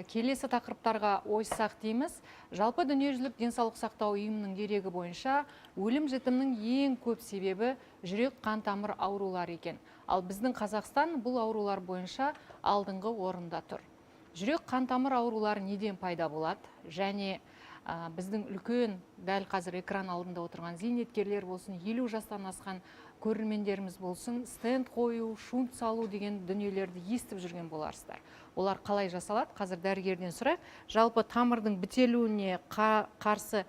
келесі тақырыптарға ойыссақ дейміз. Жалпы дүниежүзілік денсаулық сақтау ұйымының дерегі бойынша өлім жітімнің ең көп себебі жүрек қан тамыр аурулары екен. Ал біздің Қазақстан бұл аурулар бойынша алдыңғы орында тұр. Жүрек қан тамыр аурулары неден пайда болады? Және біздің үлкен, дәл қазір экран алдында отырған зейнеткерлер болсын, 50 жастан асқан көрермендеріміз болсын, стенд қою, шунт салу деген дүниелерді естіп жүрген боларсыздар. Олар қалай жасалады? Қазір дәрігерден сұрайық. Жалпы тамырдың бітелуіне қарсы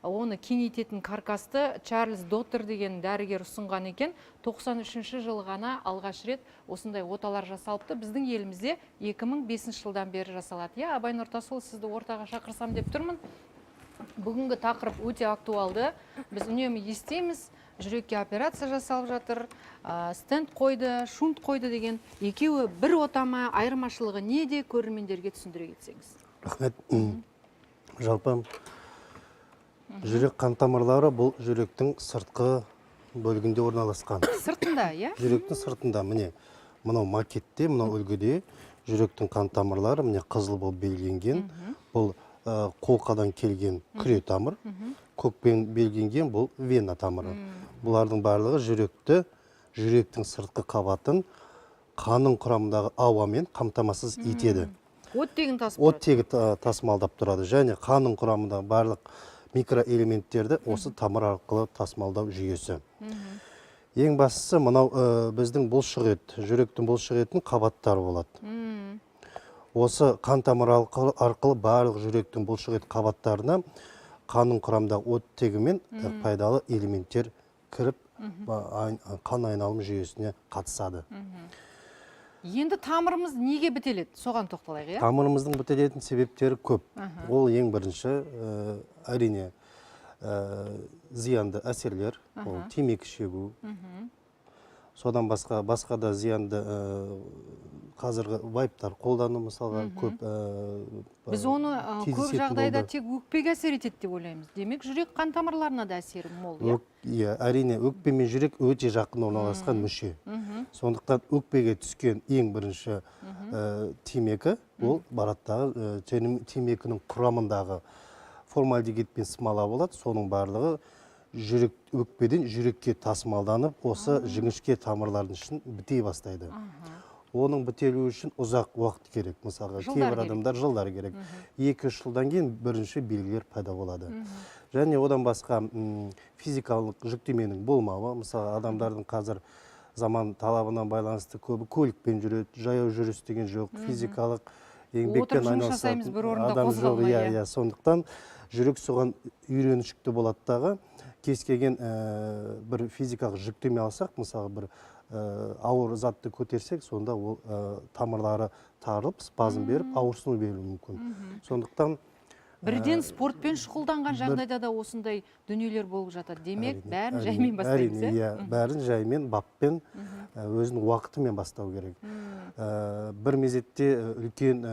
оны кеңейтетін каркасты Чарльз Доттер деген дәрігер ұсынған екен. 93 жылы ғана алғаш рет осындай оталар жасалыпты. Біздің елімізде 2005 жылдан бері жасалады. Абай Нұртасұлы, сізді ортаға шақырсам деп тұрмын. Бүгінгі тақырып өте актуалды. Біз үнемі естейміз, жүрекке операция жасалып жатыр, стенд қойды, шунт қойды деген. Екеуі бір отама, айырмашылығы неде, көрермендерге түсіндіре кетсеңіз? Рахмет. Жалпы жүрек қан тамырлары бұл жүректің сыртқы бөлігінде орналасқан. Сыртында, Жүректің сыртында, міне, мынау макетте, мынау үлгіде жүректің қан тамырлары, міне қызыл болып белгіленген. Бұл қолқадан келген күре тамыр, көкпен белгіленген бұл вена тамыры. Бұлардың барлығы жүректің сыртқы қабатын қанның құрамындағы ауамен қамтамасыз етеді. Оттегі тасымалдап тұрады. Және қанның құрамындағы барлық микроэлементтерді осы тамыр арқылы тасымалдау жүйесі. Ең бастысы мынау біздің бұлшық ет, жүректің бұлшық еттің қабаттары болады. Осы қан тамыр арқылы барлық жүректің бұлшық ет қабаттарына қанның құрамындағы оттегі мен пайдалы элементтер кіріп қан айналым жүйесіне қатысады. Енді тамырымыз неге бітеледі? Соған тоқталайық, Тамырымыздың бітелетін себептері көп. Ол ең бірінші әрине зиянды әсерлер, темекі шегу. Содан басқа да зиянды қазіргі вайптар қолдану мысалға көп. Біз оны көп жағдайда тек өкпеге әсер етеді деп ойлаймыз. Демек, жүрек қан тамырларына да әсері мол. Әрине, өкпе мен жүрек өте жақын орналасқан мүше. Сондықтан өкпеге түскен ең бірінші темекі, ол бараттағы темекінің құрамындағы формальдегид пен смола болады. Соның барлығы өкпеден жүрекке тасымалданып, осы жіңішке тамырлардың ішін бітей бастайды. Оның бітелуі үшін ұзақ уақыт керек. Мысалға, кейбір адамдар жылдар керек. 2-3 жылдан кейін бірінші белгілер пайда болады. Және одан басқа физикалық жүктеменің болмауы. Мысалы, адамдардың қазір заман талабына байланысты көбі көлікпен жүреді, жаяу жүріс деген жоқ, физикалық еңбекпен айналысатын адам жоқ. Сондықтан жүрек соған үйренішікті болады дағы. Кез келген бір физикалық жүктеме алсақ, мысалы бір ауыр затты көтерсек, сонда ол тамырлары тарылып, спазм беріп, ауырсыну беруі мүмкін. Сондықтан бірден спортпен шұғылданған жағдайда да осындай дүниелер болып жатады. Демек, бәрін жаймен бастаймыз. Әрине, бәрін жаймен, баппен, өзінің уақытымен бастау керек. Бір мезетте үлкен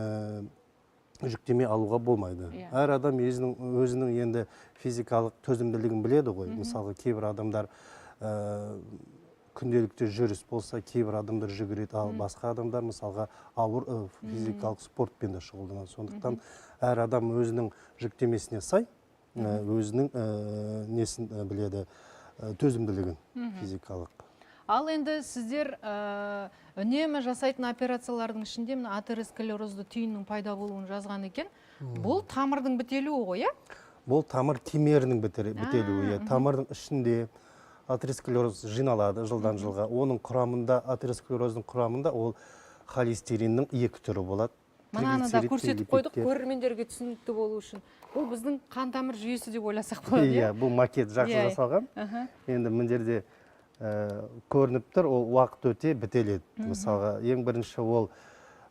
жүктеме алуға болмайды. Әр адам өзінің енді физикалық төзімділігін біледі ғой. Мысалы, кейбір адамдар күнделікті жүріс болса, кейбір адамдар жүгіреді, ал басқа адамдар мысалға ауыр физикалық спортпен де шұғылданады. Сондықтан әр адам өзінің жүктемесіне сай, өзінің несін біледі, төзімділігін физикалық. Ал енді сіздер үнемі жасайтын операциялардың ішінде атеросклерозды түйіннің пайда болуын жазған екен. Бұл тамырдың бітелуі ғой, Бұл тамыр кемерінің бітелуі. Тамырдың ішінде атеросклероз жиналады жылдан жылға. Оның құрамында, атеросклероздың құрамында ол холестериннің 2 түрі болады. Мынаны да көрсетіп қойдық, көрермендерге түсінікті болу үшін. Бұл біздің қан тамыр жүйесі деп ойласақ болады. Бұл макет жақсы жасалған. Енді міндерде көрініп тұр, ол уақыт өте бітеледі. Мысалға, ең бірінші ол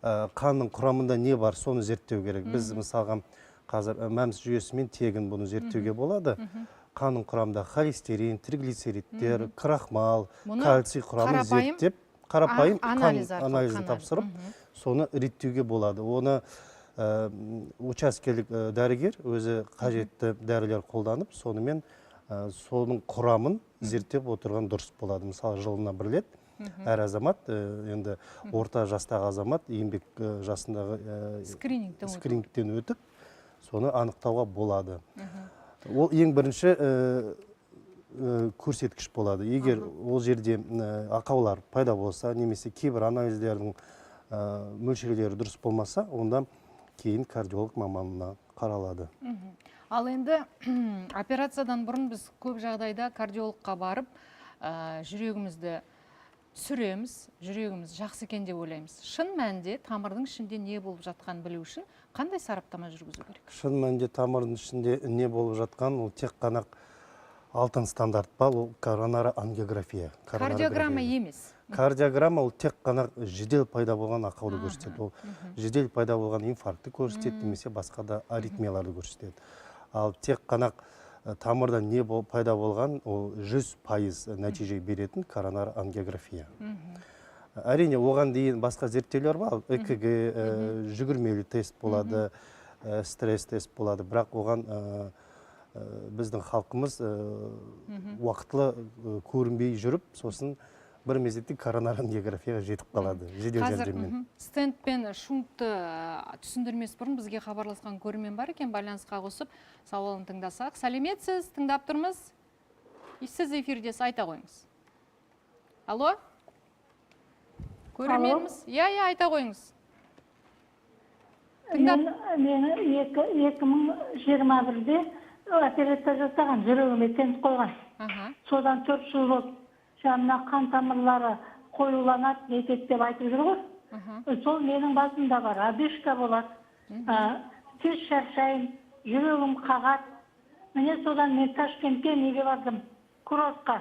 қанның құрамында не бар, соны зерттеу керек. Біз мысалға қазір мәмс жүйесімен тегін бұны зерттеуге болады. Қанның құрамында холестерин, триглицеридтер, крахмал, кальций құрамын зерттеп, қарапайым қан анализін тапсырып, соны реттеуге болады. Оны учаскелік дәрігер өзі қажетті дәрілер қолданып, сонымен соның құрамын зерттеп отырған дұрыс болады. Мысалы, жылына 1 рет әр азамат, енді орта жастағы азамат еңбек жасындағы скринингтен өтіп, соны анықтауға болады. Ол ең бірінші көрсеткіш болады. Егер ол жерде ақаулар пайда болса, немесе кейбір анализдердің мөлшерлері дұрыс болмаса, онда кейін кардиолог маманына қаралады. Ал енді операциядан бұрын біз көп жағдайда кардиологқа барып, жүрегімізді түсіреміз, жүрегіміз жақсы екен деп ойлаймыз. Шын мәнінде тамырдың ішінде не болып жатқанын білу үшін қандай сараптама жүргізу керек? Шын мәнінде тамырдың ішінде не болып жатқан, ол тек қана алтын стандарт па, ол коронарангиография. Кардиограмма емес. Кардиограмма ол тек қана жедел пайда болған ақауды көрсетеді. Ол жедел пайда болған инфарктты көрсетеді, немесе басқа да аритмияларды көрсетеді. Ал тек қана тамырда не пайда болған, ол 100% нәтиже беретін коронарангиография. Әрине, оған дейін басқа зерттеулер бар. ЭКГ, жүгірмелі тест болады, стресс тест болады. Бірақ оған біздің халқымыз уақытлы көрінбей жүріп, сосын бір мезетте коронарангиографияға жетіп қалады. Жедел жәрдеммен. Стенд пен шунтты түсіндірмес бұрын бізге хабарласқан көрермен бар екен, байланысқа қосып сауалын тыңдасақ. Сәлеметсіз, тыңдап тұрмыз. Сіз эфирдесіз, айта қойыңыз. Алло? Көрерменіміз? Иә, айта қойыңыз. Мен 2021-де операция жасаған, жүрегіме стенд қойған. Содан 4 жыл болды. Жанына қан тамырлары қоюланады, нетеді деп айтып жүр ғой. Сол менің басымда бар, одышка болады. Тез шаршаймын, жүрегім қағады. Міне содан мен Ташкентке неге бардым? Курортқа.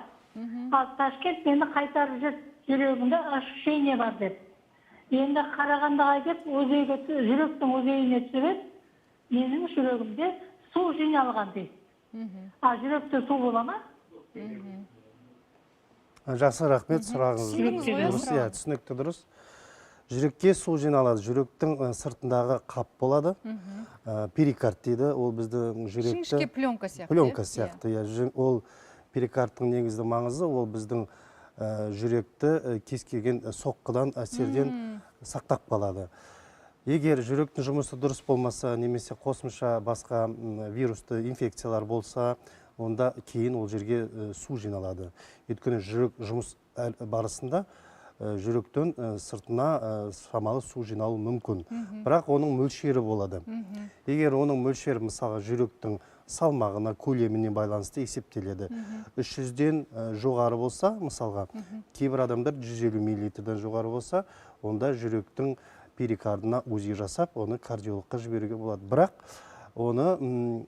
Ал Ташкент мені қайтарып жүр, жүрегімде ощущение бар деп. Енді қарағандыға келіп, жүректің өзегіне түсіріп, менің жүрегімде су жиналған дейді. А жүректе су бола ма? Жақсы, рахмет, сұрағыңыз дұрыс, түсінікті дұрыс. Жүрекке су жиналады. Жүректің сыртындағы қап болады. Перикард дейді, ол біздің жүректі... Шіңішке пленка сияқты. Пленка сияқты, ол перикардтың негізді маңызы, ол біздің жүректі кез келген соққыдан, әсерден сақтап қалады. Егер жүректің жұмысы дұрыс болмаса, немесе қосымша басқа вирусты инфекциялар болса, онда кейін ол жерге су жиналады. Өйткені жүрек жұмыс барысында жүректен сыртына шамалы су жиналу мүмкін. Бірақ оның мөлшері болады. Егер оның мөлшері мысалы жүректің салмағына, көлеміне байланысты есептеледі. 300-ден жоғары болса, мысалға, кейбір адамдар 150 мл-ден жоғары болса, онда жүректің перикардына УЗИ жасап, оны кардиологқа жіберуге болады. Бірақ оны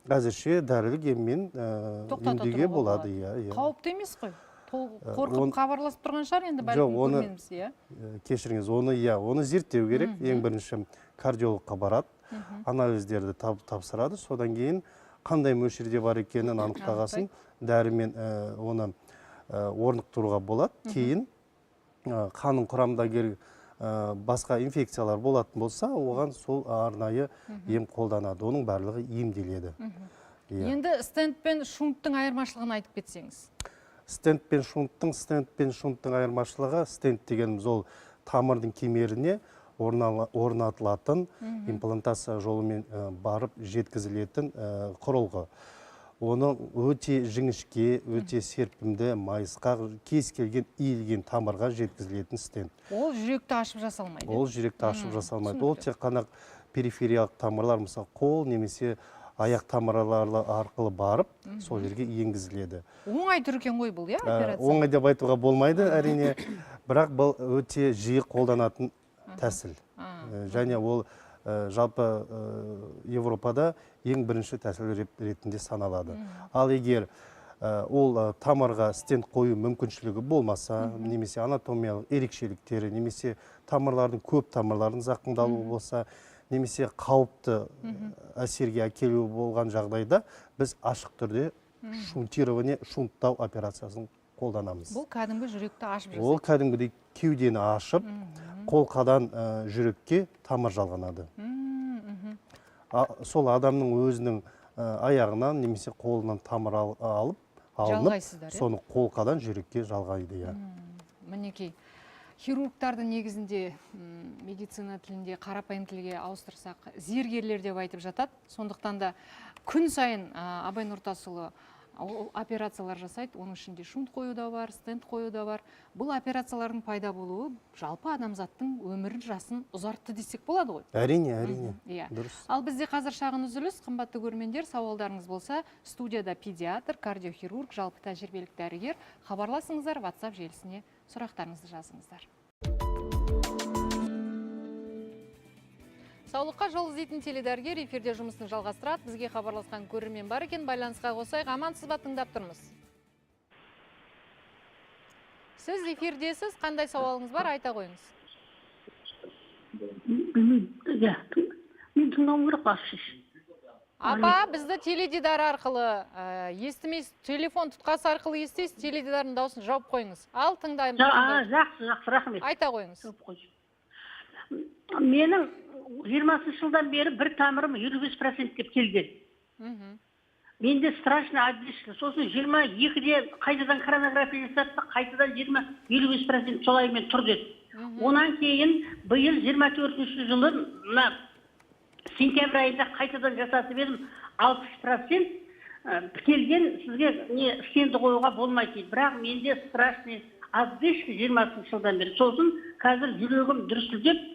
әзірше дәрілік еммен емдеуге болады. Қауіпті емес қой? Қорқып хабарласып тұрған шығар енді бәлкім көрмедіңіз, иә? Кешіріңіз, оны зерттеу керек. Ең бірінші кардиологқа барады, анализдерді тапсырады, содан кейін қандай мөлшерде бар екенін анықтағасын дәрімен оны орнықтыруға болады. Кейін қанның құрамында басқа инфекциялар болатын болса, оған сол арнайы ем қолданады. Оның барлығы емделеді. Енді стенд пен шунттың айырмашылығын айтып кетсеңіз. Стенд пен шунттың айырмашылығы, стенд дегеніміз ол тамырдың кемеріне орнатылатын имплантация жолымен барып жеткізілетін құрылғы. Оны өте жіңішке, өте серпімді, майысқақ, кез келген иілген тамырға жеткізілетін стенд. Ол жүректі ашып жасалмайды? Ол жүректі ашып жасалмайды. Ол тек қана перифериялық тамырлар, мысалы қол немесе аяқ тамырлары арқылы барып, сол жерге енгізіледі. Оңай түр екен ғой бұл, иә, операция? Оңай деп айтуға болмайды, әрине. Бірақ бұл өте жиі қолданатын тәсіл. Және ол жалпы Европада ең бірінші тәсіл ретінде саналады. Ал егер ол тамырға стенд қою мүмкіншілігі болмаса, немесе анатомиялық ерекшеліктері, немесе көп тамырлардың зақымдалуы болса, немесе қауіпті әсерге әкелу болған жағдайда, біз ашық түрде шунттау операциясын қолданамыз. Бұл кәдімгі жүректі ашып жасайды? Ол кәдімгідей кеудені ашып, қолқадан жүрекке тамыр жалғанады. Сол адамның өзінің аяғынан немесе қолынан тамыр алынып, соны қолқадан жүрекке жалғайды. Мінекей. хирургтарды негізінде медицина тілінде қарапайым тілге ауыстырсақ зергерлер деп айтып жатады. Сондықтан да күн сайын Абай Нұртасұлы операциялар жасайды. Оның ішінде шунт қою да бар, стенд қою да бар. Бұл операциялардың пайда болуы жалпы адамзаттың өмірін, жасын ұзартты десек болады ғой. Әрине, дұрыс. Ал бізде қазір шағын үзіліс. Қымбатты көрермендер, сауалдарыңыз болса, студияда педиатр, кардиохирург, жалпы тәжірибелік дәрігер. Хабарласыңыздар, WhatsApp желісіне сұрақтарыңызды жазыңыздар. Саулыққа жол іздейтін теледәрігер эфирде жұмысын жалғастырады. Бізге хабарласқан көрермен бар екен, байланысқа қосайық. Амансыз ба, тыңдап тұрмыз. Сіз эфирдесіз, қандай сауалыңыз бар, айта қойыңыз. Мен тыңдауым керек басшыш. Апа, бізді теледидар арқылы естімейсіз, телефон тұтқасы арқылы естейсіз, теледидардың дауысын жауып қойыңыз. Ал тыңдаймыз. Жақсы, рахмет. Айта қойыңыз. Менің 20 жылдан бері бір тамырым 25% деп келген. Менде страшно обдышка. Сосын 22-де қайтадан коронография жасатты, қайтадан 20-25% солаймен тұр деді. Онан кейін биыл 24 жылы сентябрь айында қайтадан жасатып едім, 60% келген, сізге стенді қоюға болмайды. Бірақ менде страшный обдышка 20 жылдан бері. Сосын қазір жүрегім дүрсілдеп,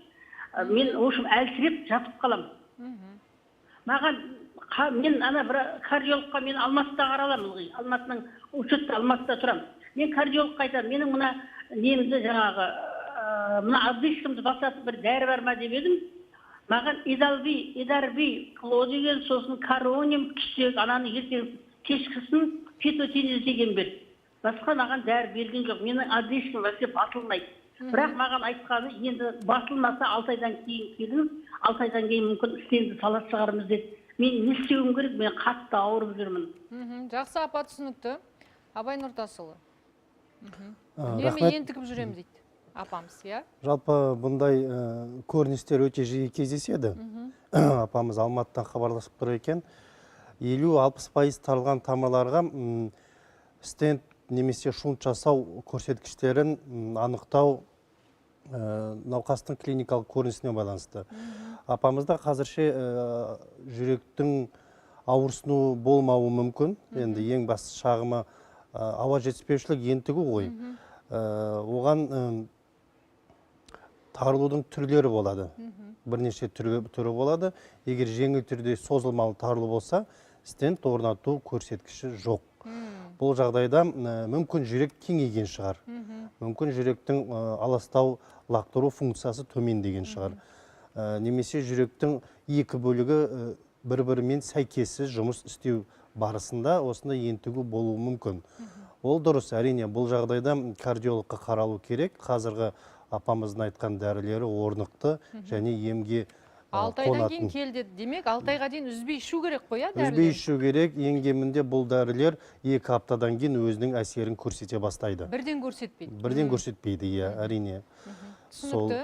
мен общем әлсіреп жатып қалам. Мен бір кардиологқа, мен Алматыда қараламын. Алматының учетта Алматыда тұрам. Мен кардиологқа айтам, менің мына немді жаңағы мына обдышкамды басатын бір дәрі бар ма деп едім. Маған идарби кло деген, сосын кароним кішек, ананы ертең кешкісін фитотиниз деген берді. Басқа маған дәрі берген жоқ. Менің обдышкам вообще басылмайды. Бірақ маған айтқаны, енді басылмаса 6 айдан кейін келіңіз, 6 айдан кейін мүмкін стенді салат шығарымыз деді. Мен не істеуім керек? Мен қатты ауырып жүрмін. Жақсы, апа, түсінікті. Абай Нұртасұлы. Неме ентігіп жүрем дейді апамыз, иә? Жалпы бұндай көріністер өте жиі кездеседі. Апамыз Алматыдан хабарласып тұр екен. 50-60% тарылған тамырларға стенд немесе шунт жасау көрсеткіштерін анықтау науқастың клиникалық көрінісіне байланысты. Апамызда қазірше жүректің ауырсыну болмауы мүмкін. Енді ең басты шағымы ауа жетіспеушілік ентігу ғой. Оған тарылудың түрлері болады. Бірнеше түрі болады. Егер жеңіл түрде созылмалы тарылу болса, стенд орнату көрсеткіші жоқ. Бұл жағдайда мүмкін жүрек кеңейген шығар. Мүмкін жүректің аластау лақтыру функциясы төмендеген шығар. Немесе жүректің екі бөлігі бір-бірімен сәйкессіз жұмыс істеу барысында осындай ентігу болуы мүмкін. Ол дұрыс, әрине, бұл жағдайда кардиологқа қаралу керек. Қазіргі апамыздың айтқан дәрілері орнықты және емге 6 айдан кейін келді. Демек, 6 айға дейін үзбей ішу керек қой, дәрілер? Үзбей ішу керек. Ең кемінде бұл дәрілер 2 аптадан кейін өзінің әсерін көрсете бастайды. Бірден көрсетпейді? Бірден көрсетпейді, әрине. Түсінікті.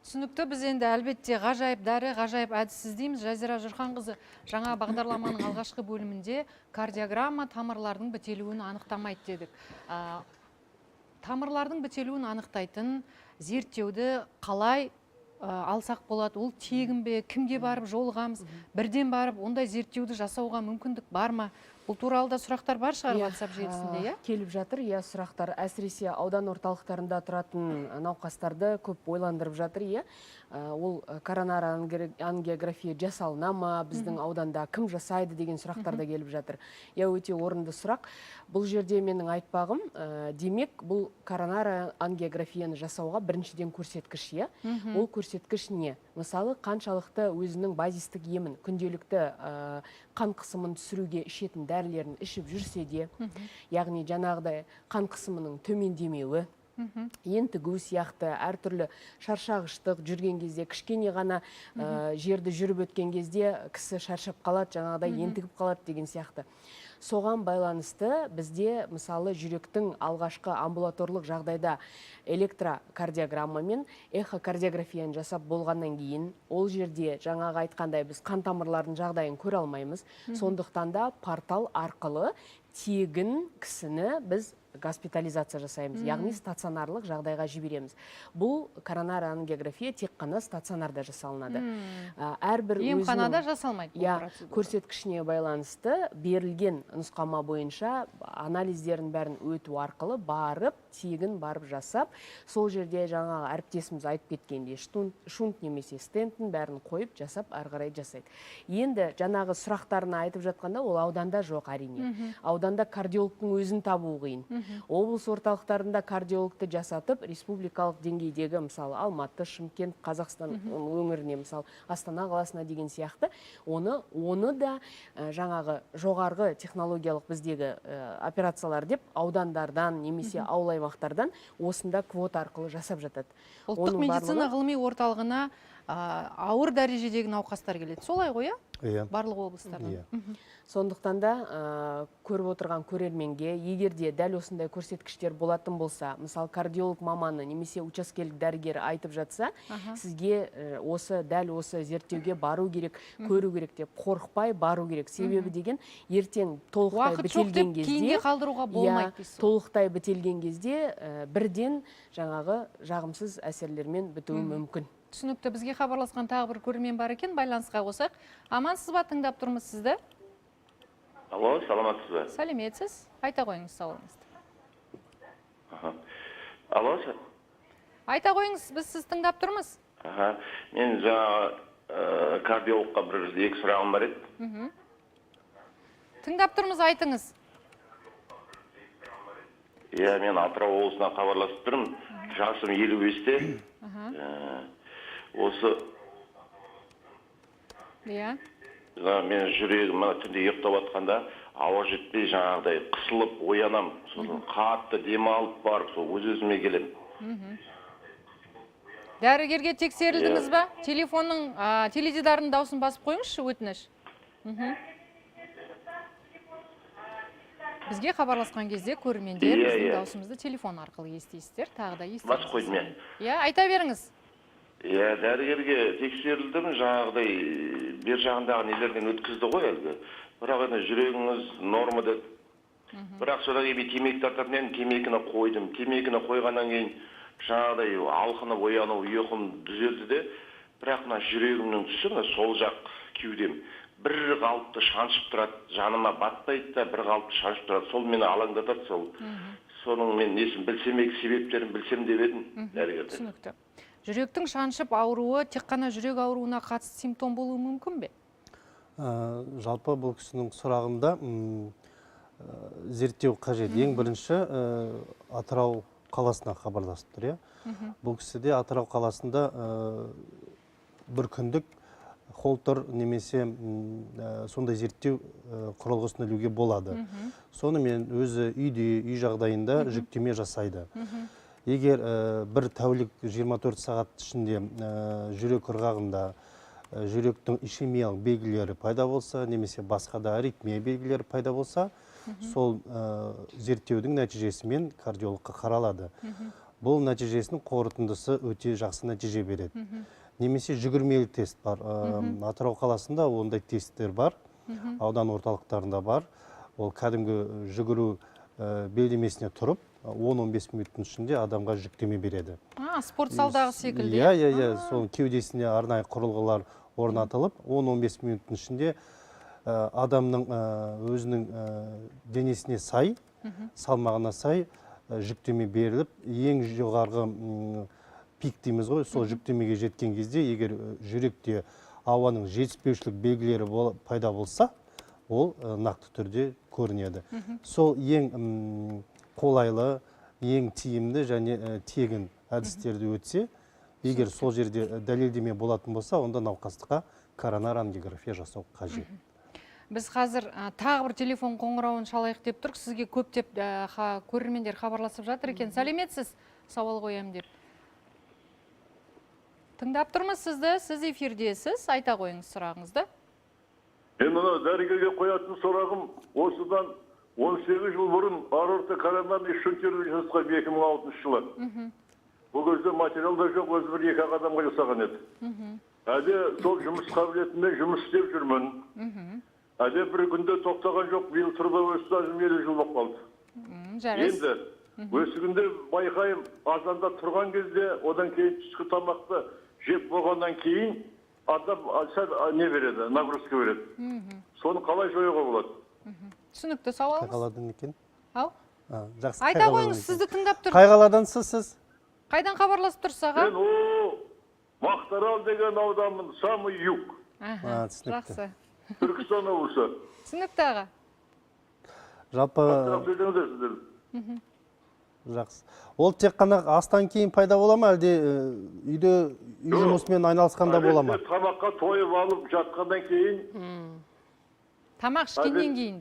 Түсінікті. Біз енді әлбетте ғажайып дәрі, ғажайып әдіс іздейміз. Жазира Жұрханқызы жаңа бағдарламаның алғашқы бөлімінде кардиограмма тамырлардың бітелуін анықтамайды дедік. Тамырлардың бітелуін анықтайтын зерттеуді қалай алсақ болады? Ол тегін бе, кімге барып жолығамыз? Бірден барып, ондай зерттеуді жасауға мүмкіндік бар ма? Бұл туралы да сұрақтар бар шығар WhatsApp желісінде, иә? Келіп жатыр, сұрақтар. Әсіресе аудан орталықтарында тұратын науқастарды көп ойландырып жатыр, Ол коронар ангиография жасалына ма, біздің ауданда кім жасайды деген сұрақтар да келіп жатыр. Өте орынды сұрақ. Бұл жерде менің айтпағым, демек, бұл коронар ангиографияны жасауға біріншіден көрсеткіш, Ол көрсеткіш не? Мысалы, қаншалықты өзінің базистік емін, күнделікті қан қысымын түсіруге ішетін дәрілерін ішіп жүрсе де, яғни жаңағыдай қан қысымының төмендемеуі, ентігу сияқты әртүрлі шаршағыштық жүрген кезде, кішкене ғана жерді жүріп өткен кезде кісі шаршап қалады, жаңағыдай ентігіп қалады деген сияқты. Соған байланысты бізде мысалы жүректің алғашқы амбулаторлық жағдайда электрокардиограмма мен эхокардиографияны жасап болғаннан кейін, ол жерде жаңағы айтқандай біз қан тамырлардың жағдайын көре алмаймыз. Сондықтан да портал арқылы тегін кісіні біз госпитализация жасаймыз, яғни стационарлық жағдайға жібереміз. Бұл коронар ангиография тек қана стационарда жасалынады. Әрбір емханада жасалмайды бұл процедура. Көрсеткішіне байланысты берілген нұсқама бойынша анализдерін бәрін өту арқылы барып, тегін барып жасап, сол жерде жаңағы әріптесіміз айтып кеткенде шунт немесе стентін бәрін қойып жасап, ары қарай жасайды. Енді жаңағы сұрақтарын айтып жатқанда, ол ауданда жоқ әрине. Ауданда кардиологтың өзін табу қиын. Облыс орталықтарында кардиологты жасатып, республикалық деңгейдегі, мысалы, Алматы, Шымкент, Қазақстан өңіріне, мысалы, Астана қаласына деген сияқты, оны да жаңағы жоғарғы технологиялық біздегі операциялар деп аудандардан немесе ауыл аймақтардан осында квота арқылы жасап жатады. Ұлттық медицина ғылыми орталығына ауыр дәрежедегі науқастар келеді. Солай ғой, иә? Барлық облыстардан. Сондықтан да көріп отырған көрерменге, егерде дәл осындай көрсеткіштер болатын болса, мысалы кардиолог маманы немесе учаскелік дәрігері айтып жатса, сізге дәл осы зерттеуге бару керек, көру керек деп қорықпай бару керек. Себебі деген ертең толықтай бітелген кезде, кейінге қалдыруға болмайды дейсіз. Толықтай бітелген кезде бірден жаңағы жағымсыз әсерлермен бітуі мүмкін. Түсінікті. Бізге хабарласқан тағы бір көрермен бар екен, байланысқа қосақ. Амансыз ба, тыңдап тұрмыз сізді? Алло, саламатсыз ба? Сәлеметсіз. Айта қойыңыз сауалыңызды. Алло, айта қойыңыз, біз сіз тыңдап тұрмыз. Мен жаңа кардиологқа бір екі сұрағым бар еді. Тыңдап тұрмыз, айтыңыз. Иә, мен Атырау облысынан хабарласып тұрмын. Жасым 55-те. Осы мен жүрегім түнде ұйықтап жатқанда ауа жетпей жаңағыдай қысылып оянам, сосын қатты демалып барып сол өз-өзіме келем. Дәрігерге тексерілдіңіз ба? Телефонның теледидардың дауысын басып қойыңызшы, өтініш. Бізге хабарласқан кезде көрермендер біздің даусымызды телефон арқылы естейсіздер, тағы да естейсіздер. Басып қойдым мен. Иә, айта беріңіз. Иә, дәрігерге тексерілдім, жаңағыдай бер жағындағы нелерден өткізді ғой әлгі. Бірақ енді жүрегіңіз норма деді. Бірақ содан кейін темекі тартатын едім, темекіні қойдым. Темекіні қойғаннан кейін жаңағыдай алқынып ояну ұйқым түзелді де, бірақ мына жүрегімнің тұсы сол жақ кеудем бір қалыпты шаншып тұрады, жаныма батпайды да, бір қалыпты шаншып тұрады. Сол мені алаңдатады, соның мен несін білсем, себептерін білсем деп едім дәрігерден. Түсінікті. Жүректің шаншып ауруы тек қана жүрек ауруына қатысты симптом болуы мүмкін бе? Жалпы бұл кісінің сұрағында зерттеу қажет. Ең бірінші Атырау қаласына хабарласып тұр. Бұл кісіде Атырау қаласында бір күндік холтер немесе сондай зерттеу құрылғысын ілуге болады. Соны мен өзі үйде, үй жағдайында жүктеме жасайды. Егер бір тәулік 24 сағат ішінде жүрек ырғағында жүректің ишемиялық белгілері пайда болса, немесе басқа да аритмия белгілері пайда болса, сол зерттеудің нәтижесімен кардиологқа қаралады. Бұл нәтижесінің қорытындысы өте жақсы нәтиже береді. Немесе жүгірмелі тест бар. Атырау қаласында ондай тесттер бар, аудан орталықтарында бар. Ол кәдімгі жүгіру белдемесіне тұрып, 10-15 минуттың ішінде адамға жүктеме береді. Спорт залдағы секілді. Иә, сол кеудесіне арнайы құрылғылар орнатылып, 10-15 минуттың ішінде адамның өзінің денесіне сай, салмағына сай жүктеме беріліп, ең жоғарғы пик дейміз ғой, сол жүктемеге жеткен кезде, егер жүректе ауаның жетіспеушілік белгілері пайда болса, ол нақты түрде көрінеді. Сол ең қолайлы, ең тиімді және тегін әдістерді өтсе, егер сол жерде дәлелдеме болатын болса, онда науқастыққа коронар ангиография жасау қажет. Біз қазір тағы бір телефон қоңырауын шалайық деп тұрық. Сізге көптеп көрермендер хабарласып жатыр екен. Сәлеметсіз, сауал қоям деп. Тыңдап тұрмыз сізді, сіз эфирдесіз, айта қойыңыз сұрағыңызды. Мен мұны дәрігерге қоятын сұрағым, осыдан 18 жыл бұрын аорта коронарный шунтирование жасаған 2006 жылы. Бұл кезде материалда жоқ, өзі бір екі адамға жасаған еді. Әде сол жұмыс қабілетімен жұмыс істеп жүрмін. Әде бір күнде тоқтаған жоқ, биыл трудовой стажым 50 жыл болып қалды. Жарайсыз. Енді өсігінде байқайым, азанда тұрған кезде, одан кейін түскі тамақты жеп болғаннан кейін адам не береді, нагрузка береді. Соны қалай жоюға болады? Түсінікті Қай сауалыңыз. қаладан екен? Ау? Жақсы. Айта қай қаладан қойыңыз, екен? сізді тыңдап тұр. Қай қаладансыз сіз? Қайдан хабарласып тұрсыз аға? Мен Мақтарал деген ауданмын, самый юг. Түсінікті. Жақсы. Түркістан облысы. Түсінікті аға. Жалпы, Сөйлеңіздер сіздер. жақсы. Ол тек қана астан кейін пайда бола ма, әлде үйде үй жұмысымен айналысқанда бола ма? Тамаққа тойып алып жатқаннан кейін, Тамақ ішкеннен кейін.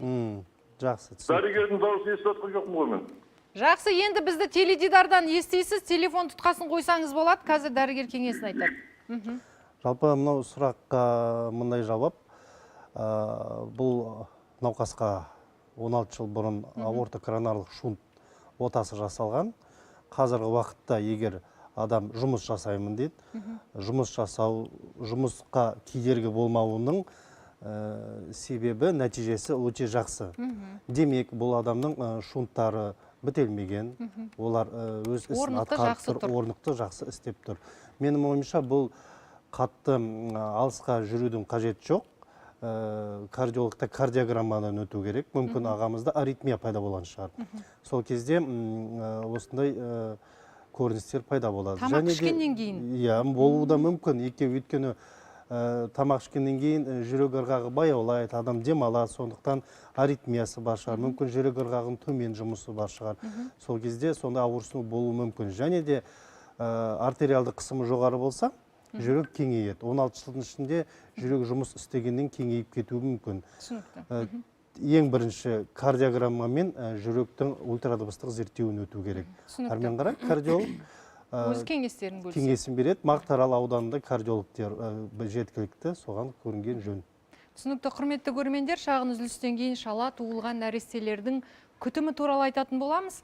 Жақсы. түсінікті. дәрігердің дауысын естіп жатқан жоқпын ғой мен. Жақсы, енді бізді теледидардан естисіз, телефон тұтқасын қойсаңыз болады, қазір дәрігер кеңесін айтады. Жалпы мынау сұраққа мындай жауап. Бұл науқасқа 16 жыл бұрын аорта коронарлық шунт отасы жасалған. Қазіргі уақытта егер адам жұмыс жасаймын дейді, жұмысқа кедергі болмауының себебі, нәтижесі өте жақсы. Демек, бұл адамның шунттары бітелмеген, олар өз ісін атқарып тұр, орнықты жақсы істеп тұр. Менің ойымша, бұл қатты алысқа жүрудің қажеті жоқ. Кардиологта кардиограммадан өту керек. Мүмкін ағамызда аритмия пайда болған шығар. Сол кезде осындай көріністер пайда болады. Тамақ ішкеннен кейін? Иә, болуы да мүмкін. Өйткені тамақ ішкеннен кейін жүрек ырғағы баяулайды, адам демалады, сондықтан аритмиясы бар шығар. Мүмкін жүрек ырғағының төмен жұмысы бар шығар. Сол кезде сонда ауырсыну болуы мүмкін. Және де артериалды қысымы жоғары болса, жүрек кеңейеді. 16 жылдың ішінде жүрек жұмыс істегеннен кеңейіп кетуі мүмкін. Түсінікті. Ең бірінші кардиограммамен жүректің ультрадыбыстық зерттеуін өту керек. Әрмен қарай кардиолог Өз кеңестерін бөлісі. кеңесін береді. Мақтарал ауданында кардиологтер жеткілікті, соған көрінген жөн. Түсінікті, құрметті көрермендер, шағын үзілістен кейін шала туылған нәрестелердің күтімі туралы айтатын боламыз.